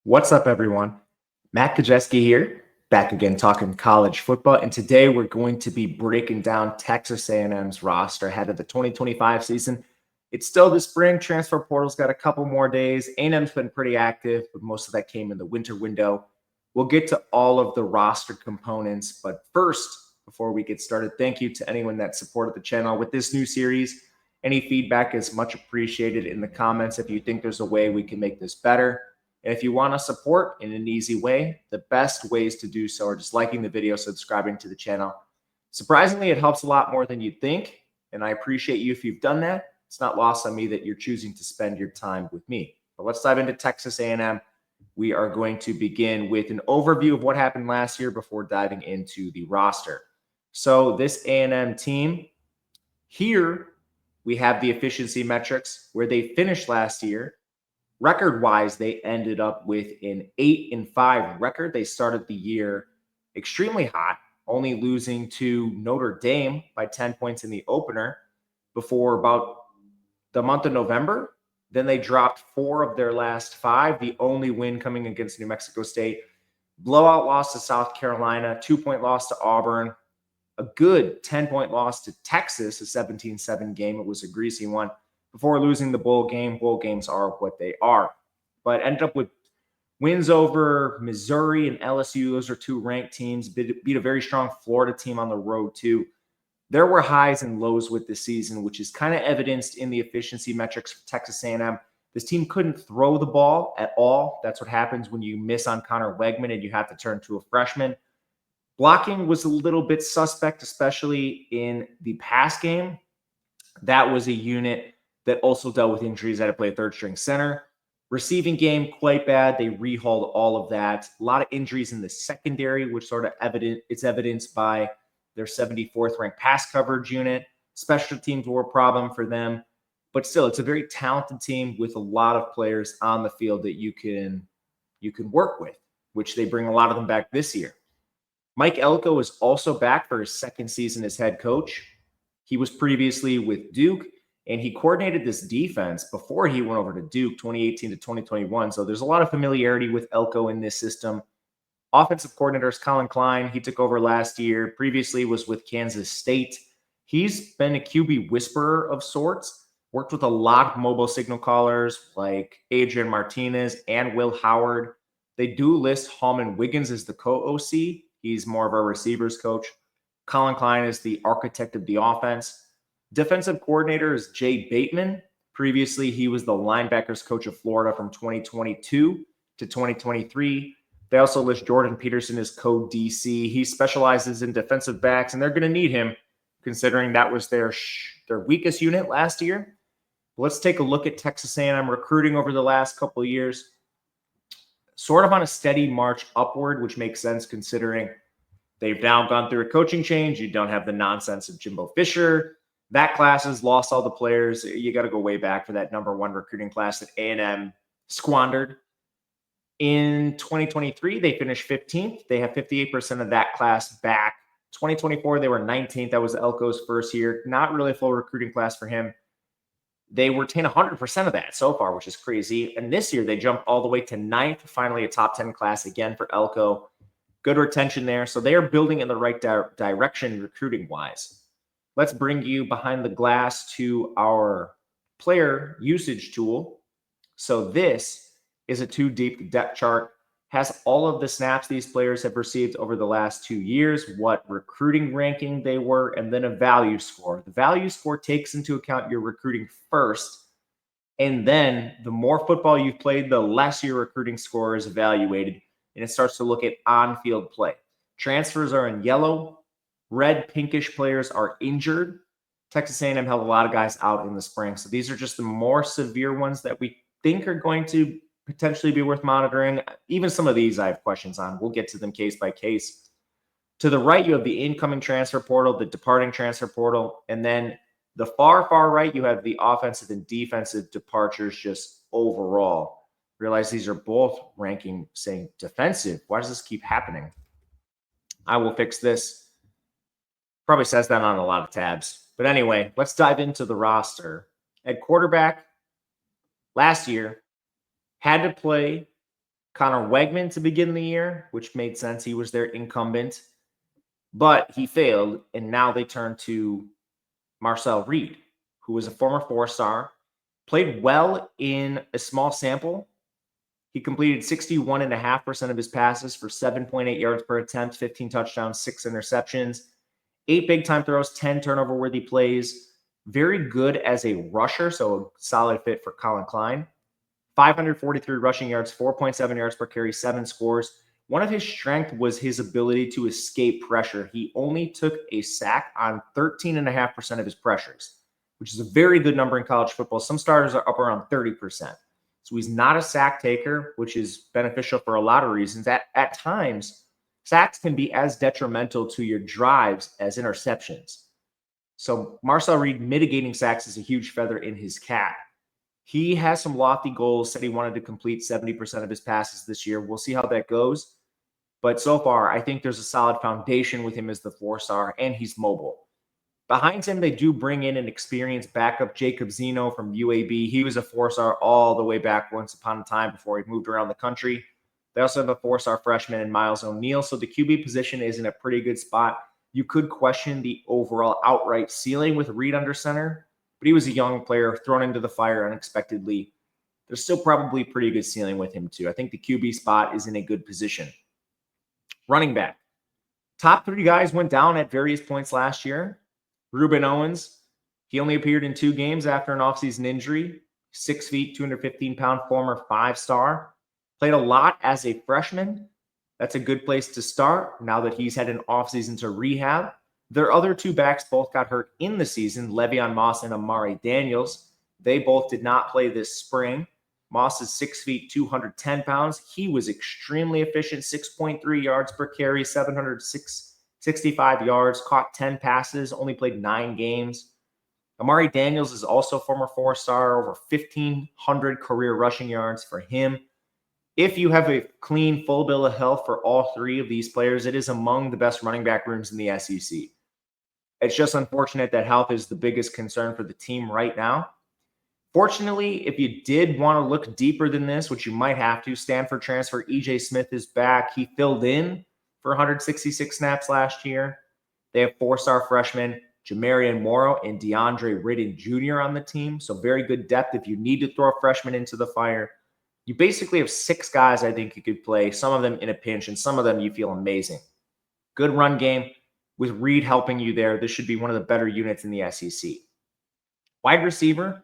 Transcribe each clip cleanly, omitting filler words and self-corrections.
What's up, everyone? Matt Gajewski here, back again talking college football, and today we're going to be breaking down Texas A&M's roster ahead of the 2025 season. It's still the spring. Transfer portal's got a couple more days. A&M's been pretty active, but most of that came in the winter window. We'll get to all of the roster components, but first, before we get started, thank you to anyone that supported the channel with this new series. Any feedback is much appreciated in the comments if you think there's a way we can make this better. And if you want to support in an easy way, the best ways to do so are just liking the video, subscribing to the channel. Surprisingly, it helps a lot more than you'd think, and I appreciate you if you've done that. It's not lost on me that you're choosing to spend your time with me. But let's dive into Texas A&M. We are going to begin with an overview of what happened last year before diving into the roster. So this A&M team, here we have the efficiency metrics where they finished last year. Record-wise, they ended up with an 8-5 record. They started the year extremely hot, only losing to Notre Dame by 10 points in the opener before about the month of November. Then they dropped 4 of their last 5, the only win coming against New Mexico State. Blowout loss to South Carolina, 2-point loss to Auburn, a good 10-point loss to Texas, a 17-7 game. It was a greasy one before losing the bowl game. Bowl games are what they are. But ended up with wins over Missouri and LSU. Those are 2 ranked teams. Beat a very strong Florida team on the road, too. There were highs and lows with this season, which is kind of evidenced in the efficiency metrics for Texas A&M. This team couldn't throw the ball at all. That's what happens when you miss on Connor Wegman and you have to turn to a freshman. Blocking was a little bit suspect, especially in the pass game. That was a unit that also dealt with injuries. Had to play a third-string center. Receiving game, quite bad. They rehauled all of that. A lot of injuries in the secondary, which sort of it's evidenced by their 74th ranked pass coverage unit. Special teams were a problem for them. But still, it's a very talented team with a lot of players on the field that you can work with, which they bring a lot of them back this year. Mike Elko is also back for his second season as head coach. He was previously with Duke, and he coordinated this defense before he went over to Duke 2018 to 2021. So there's a lot of familiarity with Elko in this system. Offensive coordinator is Colin Klein. He took over last year. Previously was with Kansas State. He's been a QB whisperer of sorts. Worked with a lot of mobile signal callers like Adrian Martinez and Will Howard. They do list Hallman Wiggins as the co-OC. He's more of a receivers coach. Colin Klein is the architect of the offense. Defensive coordinator is Jay Bateman. Previously, he was the linebackers coach of Florida from 2022 to 2023. They also list Jordan Peterson as co-DC. He specializes in defensive backs, and they're going to need him, considering that was their weakest unit last year. Let's take a look at Texas A&M recruiting over the last couple of years. Sort of on a steady march upward, which makes sense considering they've now gone through a coaching change. You don't have the nonsense of Jimbo Fisher. That class has lost all the players. You got to go way back for that number 1 recruiting class that A&M squandered. In 2023, they finished 15th. They have 58% of that class back. 2024, they were 19th. That was Elko's first year. Not really a full recruiting class for him. They retained 100% of that so far, which is crazy. And this year, they jumped all the way to 9th, finally a top 10 class again for Elko. Good retention there. So they are building in the right direction recruiting-wise. Let's bring you behind the glass to our player usage tool. So this is a 2-deep depth chart. Has all of the snaps these players have received over the last 2 years, what recruiting ranking they were, and then a value score. The value score takes into account your recruiting first, and then the more football you've played, the less your recruiting score is evaluated, and it starts to look at on-field play. Transfers are in yellow. Red, pinkish players are injured. Texas A&M held a lot of guys out in the spring, so these are just the more severe ones that we think are going to potentially be worth monitoring. Even some of these I have questions on. We'll get to them case by case. To the right, you have the incoming transfer portal, the departing transfer portal, and then the far right, you have the offensive and defensive departures just overall. Realize these are both ranking saying defensive. Why does this keep happening? I will fix this. Probably says that on a lot of tabs. But anyway, let's dive into the roster. At quarterback, last year, had to play Connor Wegman to begin the year, which made sense. He was their incumbent, but he failed. And now they turn to Marcel Reed, who was a former four-star, played well in a small sample. He completed 61.5% of his passes for 7.8 yards per attempt, 15 touchdowns, 6 interceptions, 8 big-time throws, 10 turnover-worthy plays. Very good as a rusher, so a solid fit for Colin Klein. 543 rushing yards, 4.7 yards per carry, 7 scores. One of his strengths was his ability to escape pressure. He only took a sack on 13.5% of his pressures, which is a very good number in college football. Some starters are up around 30%. So he's not a sack taker, which is beneficial for a lot of reasons. At times, sacks can be as detrimental to your drives as interceptions. So Marcel Reed mitigating sacks is a huge feather in his cap. He has some lofty goals, said he wanted to complete 70% of his passes this year. We'll see how that goes. But so far, I think there's a solid foundation with him as the four-star, and he's mobile. Behind him, they do bring in an experienced backup, Jacob Zeno from UAB. He was a four-star all the way back once upon a time before he moved around the country. They also have a four-star freshman in Miles O'Neill. So the QB position is in a pretty good spot. You could question the overall outright ceiling with Reed under center, but he was a young player thrown into the fire unexpectedly. There's still probably pretty good ceiling with him too. I think the QB spot is in a good position. Running back. Top 3 guys went down at various points last year. Ruben Owens, he only appeared in 2 games after an offseason injury. 6 feet, 215-pound former 5-star. Played a lot as a freshman. That's a good place to start now that he's had an offseason to rehab. Their other 2 backs both got hurt in the season, Le'Veon Moss and Amari Daniels. They both did not play this spring. Moss is 6 feet, 210 pounds. He was extremely efficient, 6.3 yards per carry, 765 yards, caught 10 passes, only played 9 games. Amari Daniels is also a former 4-star, over 1,500 career rushing yards for him. If you have a clean, full bill of health for all 3 of these players, it is among the best running back rooms in the SEC. It's just unfortunate that health is the biggest concern for the team right now. Fortunately, if you did want to look deeper than this, which you might have to, Stanford transfer EJ Smith is back. He filled in for 166 snaps last year. They have 4-star freshmen Jamarian Morrow and DeAndre Ridden Jr. on the team. So very good depth if you need to throw a freshman into the fire. You basically have 6 guys I think you could play, some of them in a pinch, and some of them you feel amazing. Good run game with Reed helping you there. This should be one of the better units in the SEC. Wide receiver.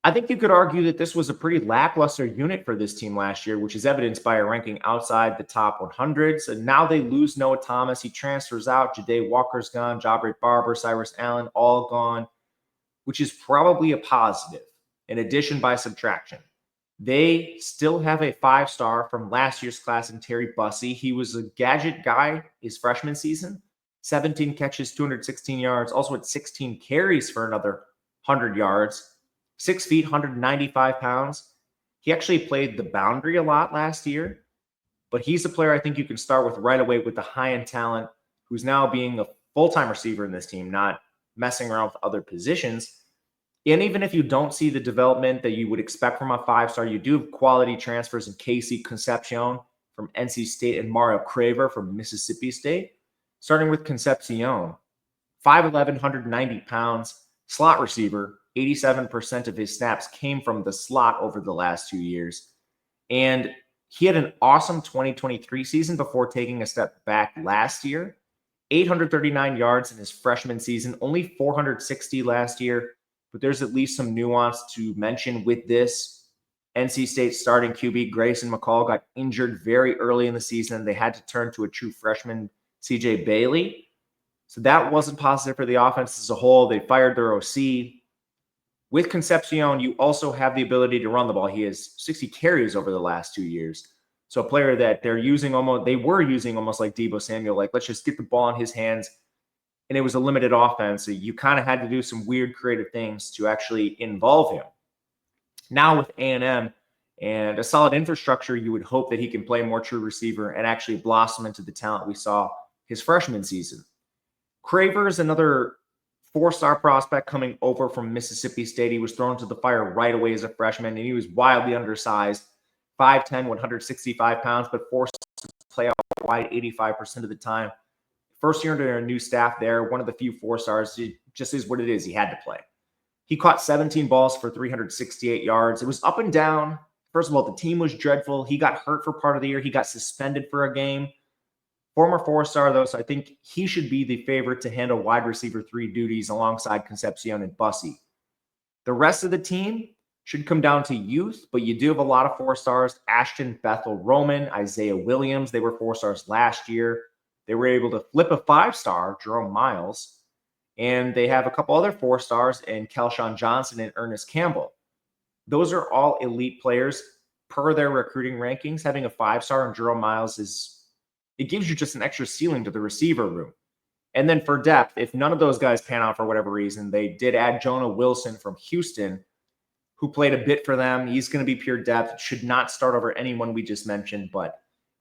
I think you could argue that this was a pretty lackluster unit for this team last year, which is evidenced by a ranking outside the top 100s. And now they lose Noah Thomas. He transfers out. Ja'Day Walker's gone. Jabari Barber, Cyrus Allen, all gone, which is probably a positive, in addition by subtraction. They still have a 5-star from last year's class in Terry Bussey. He was a gadget guy his freshman season. 17 catches, 216 yards, also had 16 carries for another 100 yards. 6 feet, 195 pounds. He actually played the boundary a lot last year, but he's a player I think you can start with right away with the high-end talent who's now being a full-time receiver in this team, not messing around with other positions. And even if you don't see the development that you would expect from a 5-star, you do have quality transfers in Casey Concepcion from NC State and Mario Craver from Mississippi State. Starting with Concepcion, 5'11", 190 pounds, slot receiver. 87% of his snaps came from the slot over the last 2 years. And he had an awesome 2023 season before taking a step back last year. 839 yards in his freshman season, only 460 last year. But there's at least some nuance to mention with this. NC State starting QB Grayson McCall got injured very early in the season. They had to turn to a true freshman, CJ Bailey. So that wasn't positive for the offense as a whole. They fired their OC. With Concepcion, you also have the ability to run the ball. He has 60 carries over the last 2 years. So a player that they were using almost like Deebo Samuel, like let's just get the ball in his hands. And it was a limited offense. So you kind of had to do some weird creative things to actually involve him. Now with A&M and a solid infrastructure, you would hope that he can play more true receiver and actually blossom into the talent we saw his freshman season. Craver is another 4-star prospect coming over from Mississippi State. He was thrown to the fire right away as a freshman, and he was wildly undersized. 5'10", 165 pounds, but forced to play out wide 85% of the time. First year under a new staff there, one of the few 4-stars. It just is what it is. He had to play. He caught 17 balls for 368 yards. It was up and down. First of all, the team was dreadful. He got hurt for part of the year. He got suspended for a game. Former 4-star, though, so I think he should be the favorite to handle wide receiver 3 duties alongside Concepcion and Bussey. The rest of the team should come down to youth, but you do have a lot of 4-stars. Ashton Bethel Roman, Isaiah Williams, they were 4-stars last year. They were able to flip a 5-star, Jerome Miles. And they have a couple other 4-stars in Kelshawn Johnson and Ernest Campbell. Those are all elite players per their recruiting rankings. Having a 5-star in Jerome Miles it gives you just an extra ceiling to the receiver room. And then for depth, if none of those guys pan out for whatever reason, they did add Jonah Wilson from Houston, who played a bit for them. He's going to be pure depth, should not start over anyone we just mentioned, but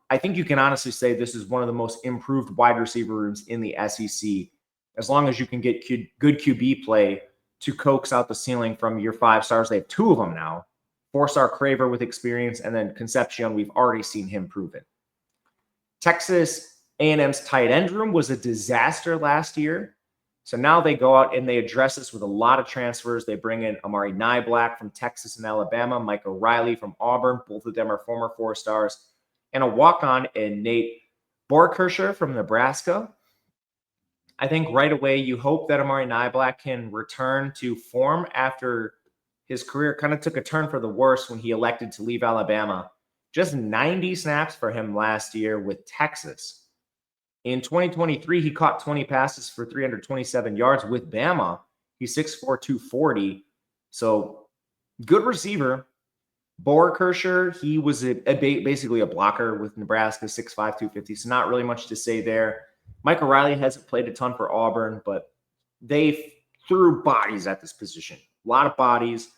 I think you can honestly say this is one of the most improved wide receiver rooms in the SEC, as long as you can get good QB play to coax out the ceiling from your 5-stars. They have 2 of them now. 4-star Craver with experience, and then Concepcion, we've already seen him proven. Texas A&M's tight end room was a disaster last year. So now they go out and they address this with a lot of transfers. They bring in Amari Niblack from Texas and Alabama, Mike O'Reilly from Auburn. Both of them are former 4-stars. And a walk-on in Nate Borkersher from Nebraska. I think right away you hope that Amari Niblack can return to form after his career kind of took a turn for the worse when he elected to leave Alabama. Just 90 snaps for him last year with Texas. In 2023, he caught 20 passes for 327 yards with Bama. He's 6'4", 240. So good receiver. Borkersher, he was basically a blocker with Nebraska, 6'5", 250. So not really much to say there. Mike O'Reilly hasn't played a ton for Auburn, but they threw bodies at this position. A lot of bodies.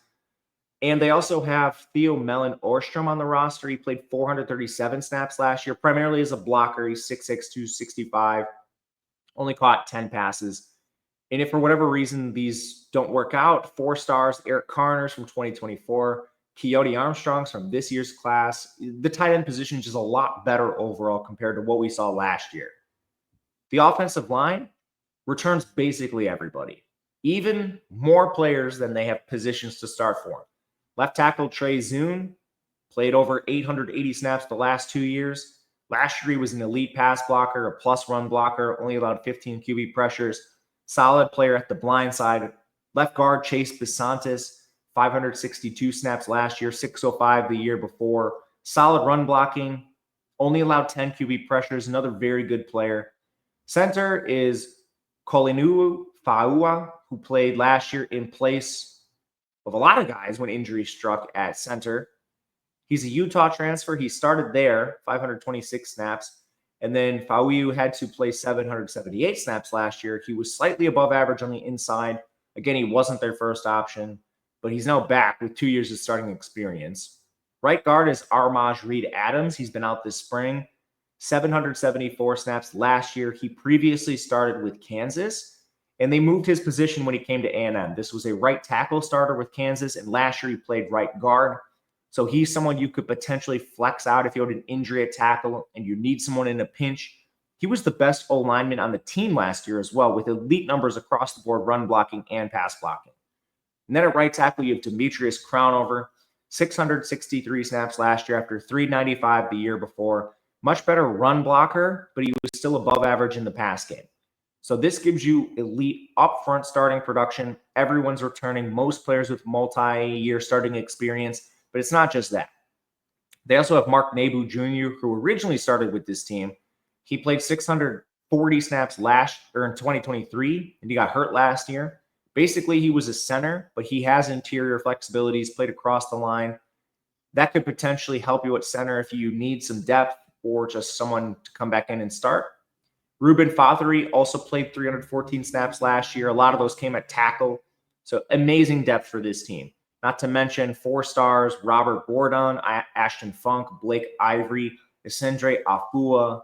And they also have Theo Mellon Orstrom on the roster. He played 437 snaps last year, primarily as a blocker. He's 6'6", 265. Only caught 10 passes. And if for whatever reason these don't work out, 4-stars, Eric Carners from 2024, Keoti Armstrong's from this year's class. The tight end position is just a lot better overall compared to what we saw last year. The offensive line returns basically everybody, even more players than they have positions to start for. Left tackle Trey Zune played over 880 snaps the last 2 years. Last year, he was an elite pass blocker, a plus run blocker, only allowed 15 QB pressures. Solid player at the blind side. Left guard Chase Besantis, 562 snaps last year, 605 the year before. Solid run blocking, only allowed 10 QB pressures. Another very good player. Center is Kolinu Faua, who played last year in place of a lot of guys when injury struck at center. He's a Utah transfer. He started there, 526 snaps. And then Fauiu had to play 778 snaps last year. He was slightly above average on the inside. Again, he wasn't their first option, but he's now back with 2 years of starting experience. Right guard is Armaj Reed Adams. He's been out this spring. 774 snaps last year. He previously started with Kansas, and they moved his position when he came to A&M. This was a right tackle starter with Kansas, and last year he played right guard. So he's someone you could potentially flex out if you had an injury at tackle and you need someone in a pinch. He was the best O-lineman on the team last year as well, with elite numbers across the board, run blocking and pass blocking. And then at right tackle, you have Demetrius Crownover, 663 snaps last year after 395 the year before. Much better run blocker, but he was still above average in the pass game. So this gives you elite upfront starting production. Everyone's returning, most players with multi-year starting experience, but it's not just that. They also have Mark Nabu Jr., who originally started with this team. He played 640 snaps in 2023, and he got hurt last year. Basically, he was a center, but he has interior flexibility. He's played across the line. That could potentially help you at center if you need some depth or just someone to come back in and start. Ruben Fothery also played 314 snaps last year. A lot of those came at tackle. So amazing depth for this team. Not to mention 4-stars, Robert Gordon, Ashton Funk, Blake Ivory, Isendre Afua.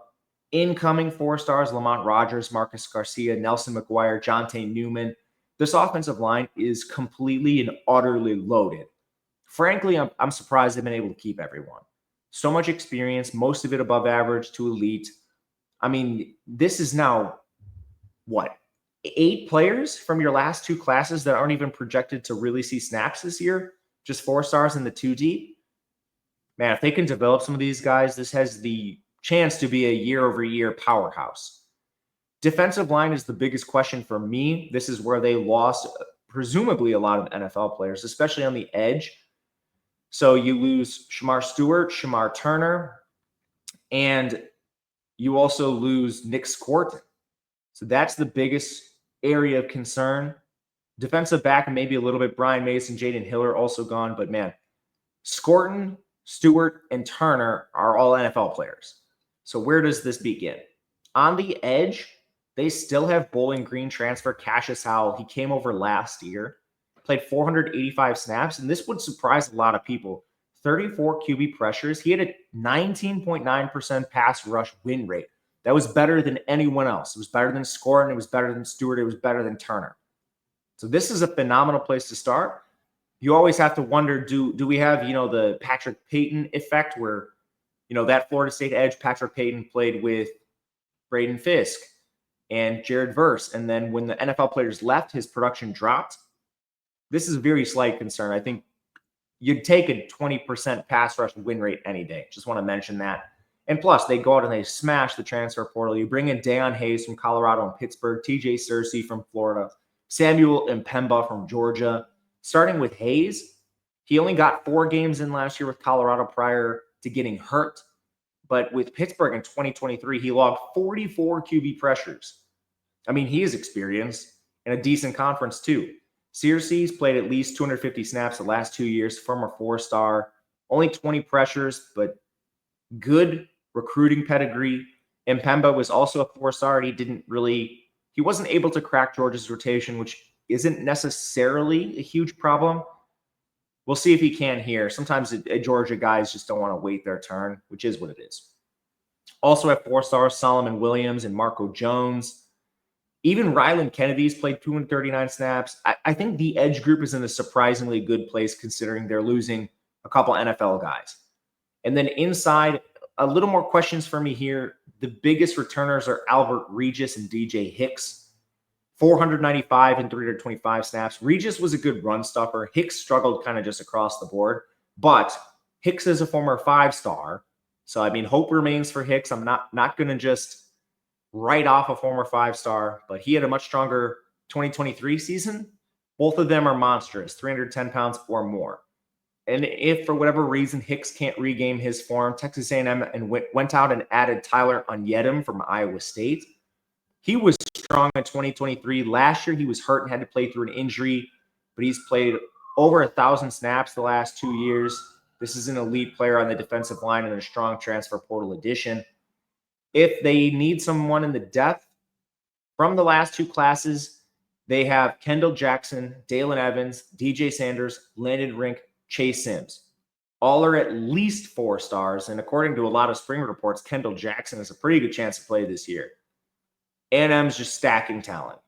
Incoming 4-stars, Lamont Rogers, Marcus Garcia, Nelson McGuire, Jonte Newman. This offensive line is completely and utterly loaded. Frankly, I'm surprised they've been able to keep everyone. So much experience, most of it above average to elite. I mean, this is now what, 8 players from your last 2 classes that aren't even projected to really see snaps this year? Just 4 stars in the 2 deep. Man, if they can develop some of these guys, this has the chance to be a year-over-year powerhouse. Defensive line is the biggest question for me. This is where they lost presumably a lot of NFL players, especially on the edge. So you lose Shamar Stewart, Shamar Turner, and you also lose Nick Scorton. So that's the biggest area of concern. Defensive back, and maybe a little bit Brian Mason, Jaden Hiller also gone. But man, Scorton, Stewart, and Turner are all NFL players. So where does this begin? On the edge, they still have Bowling Green transfer Cassius Howell. He came over last year, played 485 snaps, and this would surprise a lot of people. 34 QB pressures. He had a 19.9% pass rush win rate. That was better than anyone else. It was better than Scorton. It was better than Stewart. It was better than Turner. So this is a phenomenal place to start. You always have to wonder, do we have, the Patrick Payton effect where, that Florida State edge, Patrick Payton, played with Braden Fisk and Jared Verse. And then when the NFL players left, his production dropped. This is a very slight concern. I think you'd take a 20% pass rush win rate any day. Just want to mention that. And plus, they go out and they smash the transfer portal. You bring in Deion Hayes from Colorado and Pittsburgh, TJ Searcy from Florida, Samuel Mpemba from Georgia. Starting with Hayes, he only got 4 games in last year with Colorado prior to getting hurt. But with Pittsburgh in 2023, he logged 44 QB pressures. I mean, he is experienced in a decent conference too. Searcy's played at least 250 snaps the last 2 years, former 4-star, only 20 pressures, but good recruiting pedigree. Mpemba was also a 4-star. He wasn't able to crack Georgia's rotation, which isn't necessarily a huge problem. We'll see if he can here. Sometimes Georgia guys just don't want to wait their turn, which is what it is. Also at 4-stars, Solomon Williams and Marco Jones. Even Ryland Kennedy's played 239 snaps. I think the edge group is in a surprisingly good place considering they're losing a couple NFL guys. And then inside, a little more questions for me here. The biggest returners are Albert Regis and DJ Hicks. 495 and 325 snaps. Regis was a good run stuffer. Hicks struggled kind of just across the board. But Hicks is a former 5-star. So, I mean, hope remains for Hicks. I'm not going to just write off a former 5-star, but he had a much stronger 2023 season. Both of them are monstrous, 310 pounds or more. And if for whatever reason Hicks can't regain his form, Texas A&M went out and added Tyler Unyedem from Iowa State. He was strong in 2023. Last year he was hurt and had to play through an injury, but he's played over 1,000 snaps the last 2 years. This is an elite player on the defensive line and a strong transfer portal addition. If they need someone in the depth from the last 2 classes, they have Kendall Jackson, Dalen Evans, DJ Sanders, Landon Rink, Chase Sims. All are at least 4 stars, and according to a lot of spring reports, Kendall Jackson has a pretty good chance to play this year. A&M's just stacking talent.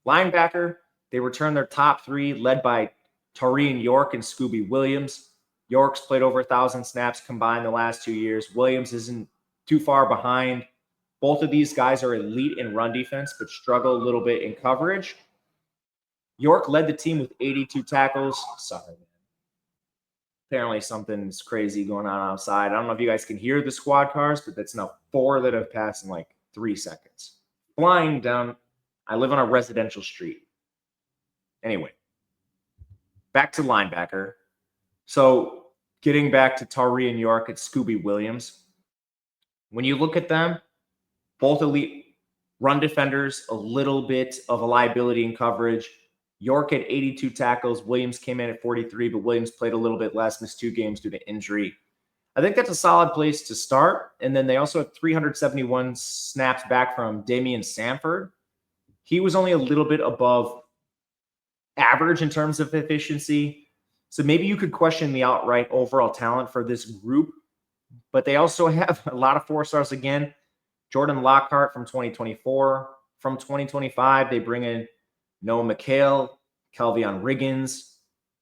Linebacker, they return their top 3, led by Tarian York and Scooby Williams. York's played over 1,000 snaps combined the last 2 years. Williams isn't too far behind. Both of these guys are elite in run defense, but struggle a little bit in coverage. York led the team with 82 tackles. Sorry, man. Apparently something's crazy going on outside. I don't know if you guys can hear the squad cars, but that's now 4 that have passed in like 3 seconds. Flying down. I live on a residential street. Anyway, back to linebacker. So getting back to Tarian York at Scooby Williams. When you look at them, both elite run defenders, a little bit of a liability in coverage. York had 82 tackles. Williams came in at 43, but Williams played a little bit less, missed 2 games due to injury. I think that's a solid place to start. And then they also have 371 snaps back from Damian Sanford. He was only a little bit above average in terms of efficiency. So maybe you could question the outright overall talent for this group. But they also have a lot of 4-stars again. Jordan Lockhart from 2024. From 2025, they bring in Noah McHale, Kelvion Riggins.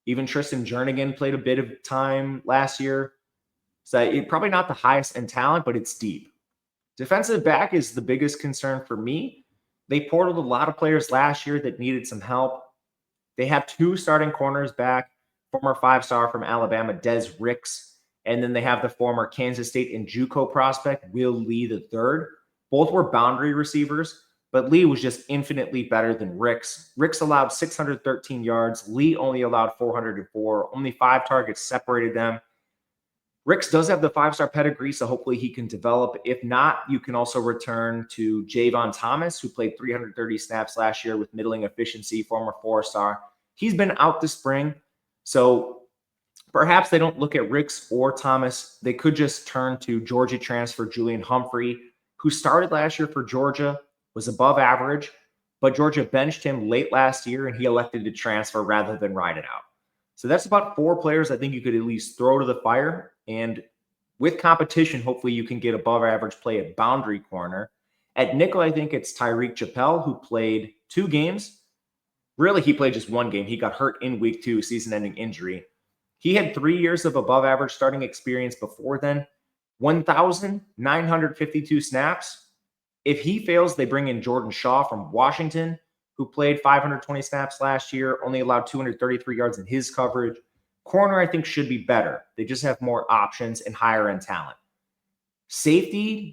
Even Tristan Jernigan played a bit of time last year. So probably not the highest in talent, but it's deep. Defensive back is the biggest concern for me. They portaled a lot of players last year that needed some help. They have two starting corners back, former five-star from Alabama, Des Ricks, and then they have the former Kansas State and JUCO prospect, Will Lee III. Both were boundary receivers, but Lee was just infinitely better than Ricks. Ricks allowed 613 yards. Lee only allowed 404. Only 5 targets separated them. Ricks does have the 5-star pedigree, so hopefully he can develop. If not, you can also return to Javon Thomas, who played 330 snaps last year with middling efficiency, former 4-star. He's been out this spring, so perhaps they don't look at Ricks or Thomas. They could just turn to Georgia transfer Julian Humphrey, who started last year for Georgia, was above average, but Georgia benched him late last year, and he elected to transfer rather than ride it out. So that's about 4 players I think you could at least throw to the fire. And with competition, hopefully you can get above average play at boundary corner. At nickel, I think it's Tyreek Chappelle, who played 2 games. Really, he played just 1 game. He got hurt in week 2, season-ending injury. He had 3 years of above average starting experience before then, 1,952 snaps. If he fails, they bring in Jordan Shaw from Washington, who played 520 snaps last year, only allowed 233 yards in his coverage. Corner, I think, should be better. They just have more options and higher end talent. Safety,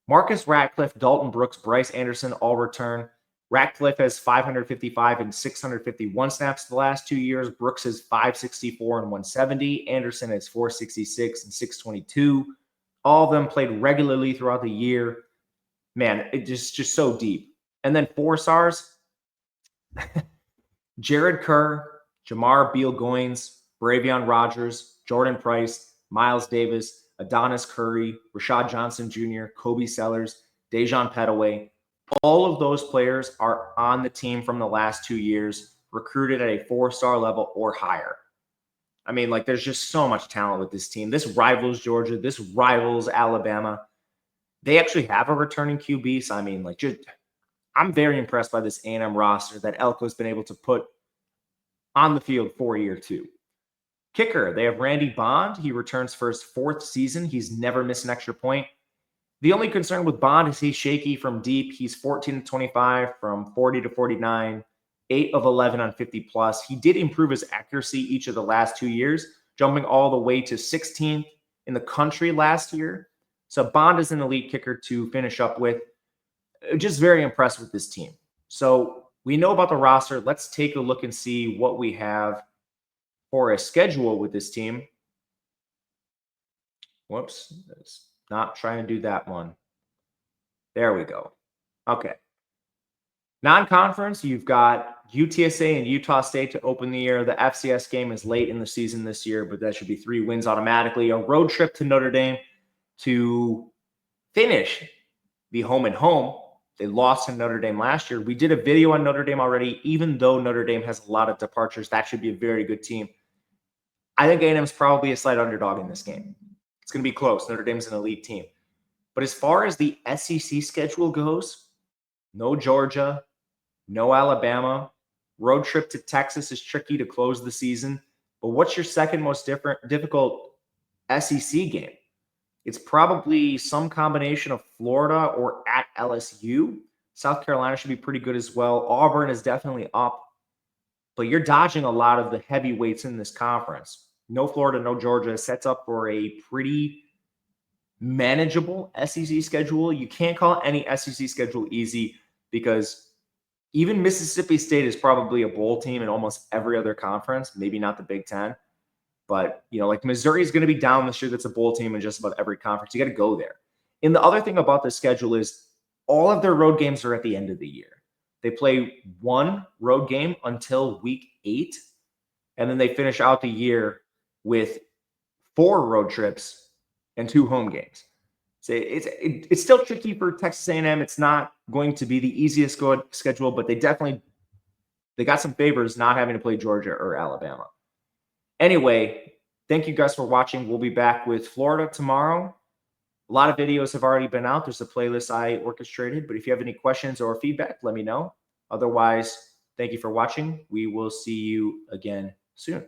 Marcus Ratcliffe, Dalton Brooks, Bryce Anderson all return. Ratcliffe has 555 and 651 snaps the last 2 years. Brooks has 564 and 170. Anderson has 466 and 622. All of them played regularly throughout the year. Man, it's just so deep. And then 4-stars, Jared Kerr, Jamar Beal-Goins, Bravion Rogers, Jordan Price, Miles Davis, Adonis Curry, Rashad Johnson Jr., Kobe Sellers, Dejon Petaway. All of those players are on the team from the last 2 years, recruited at a 4-star level or higher. I mean, there's just so much talent with this team. This rivals Georgia. This rivals Alabama. They actually have a returning QB. So, I'm very impressed by this A&M roster that Elko's been able to put on the field for year 2. Kicker, they have Randy Bond. He returns for his 4th season. He's never missed an extra point. The only concern with Bond is he's shaky from deep. He's 14 to 25 from 40 to 49, 8 of 11 on 50+. He did improve his accuracy each of the last 2 years, jumping all the way to 16th in the country last year. So Bond is an elite kicker to finish up with. Just very impressed with this team. So we know about the roster. Let's take a look and see what we have for a schedule with this team. Whoops, it's not trying to do that one. There we go. Okay. Non-conference, you've got UTSA and Utah State to open the year. The FCS game is late in the season this year, but that should be 3 wins automatically. A road trip to Notre Dame to finish the home and home. They lost to Notre Dame last year. We did a video on Notre Dame already. Even though Notre Dame has a lot of departures, that should be a very good team. I think A&M is probably a slight underdog in this game. It's going to be close. Notre Dame's an elite team. But as far as the SEC schedule goes, no Georgia, no Alabama. Road trip to Texas is tricky to close the season. But what's your second most difficult SEC game? It's probably some combination of Florida or at LSU. South Carolina should be pretty good as well. Auburn is definitely up. But you're dodging a lot of the heavyweights in this conference. No Florida, no Georgia. Sets up for a pretty manageable SEC schedule. You can't call any SEC schedule easy because even Mississippi State is probably a bowl team in almost every other conference, maybe not the Big Ten. But, Missouri is going to be down this year. That's a bowl team in just about every conference. You got to go there. And the other thing about the schedule is all of their road games are at the end of the year. They play 1 road game until week 8, and then they finish out the year with 4 road trips and 2 home games. So it's still tricky for Texas A&M. It's not going to be the easiest schedule, but they got some favors not having to play Georgia or Alabama. Anyway, thank you guys for watching. We'll be back with Florida tomorrow. A lot of videos have already been out. There's a playlist I orchestrated, but if you have any questions or feedback, let me know. Otherwise, thank you for watching. We will see you again soon.